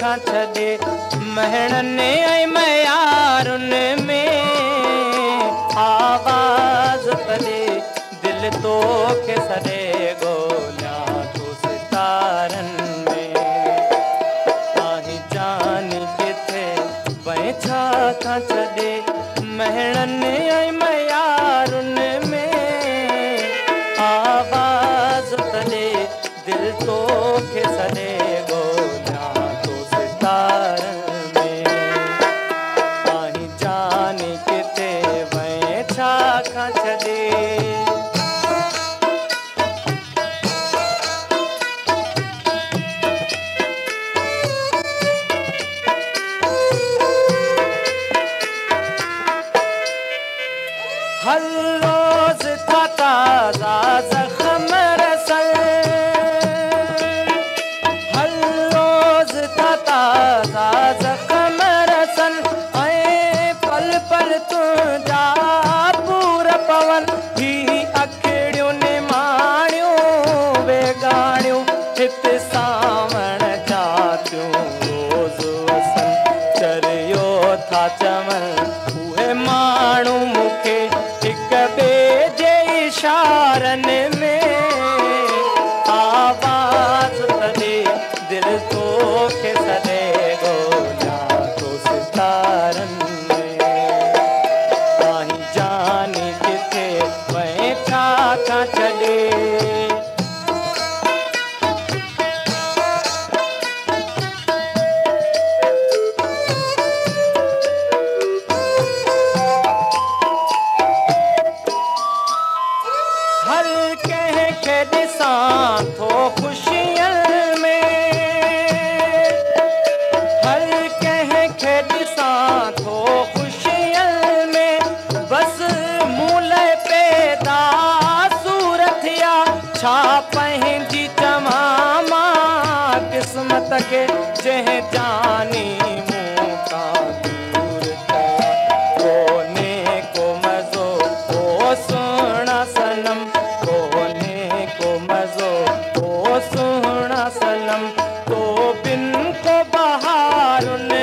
खां छॾे महणनि ऐं मयारुनि में आवाज़ तॾे दिल तोखे सॾे ॻोल्हियां थो सितारनि में आहीं जान किथे वए छा खां छॾे महणनि ऐं मयारुनि में आवाज़ तॾे दिल तोखे सॾे ॻोल्हियां थो सितारनि में आहीं जान किथे वए छा खां छॾे हर रोज था ताज़ा ज़ख्म रसल हर रोज था ताज़ा ज़ख्म रसल ऐं पल पल तुंहिंजा पूर पवन ही अखिड़ियूं निमाणियूं वेगाणियूं हिते सावण जातियूं रोज़ वसन चरियो था चवनि उहे माण्हू मूंखे हिक ॿिए जे इशारनि में आवाज़ तॾे दिल तोखे सॾे ॻोल्हियां थो सितारनि में आहीं जान किथे वए छा खां छॾे हर कंहिंखे ॾिसां थो ख़ुशियुनि में हर कंहिंखे ॾिसां थो ख़ुशियुनि में बसि मूं लाइ पैदा सूरत या छा पंहिंजी चवां मां क़िस्मत खे जंहिं जानी मूं खां दूर कया कोन्हे को मज़ो ओ सुहिणा सनम कोन्हे को मज़ो ओ सुहिणा सनम तो बिन को बहारुनि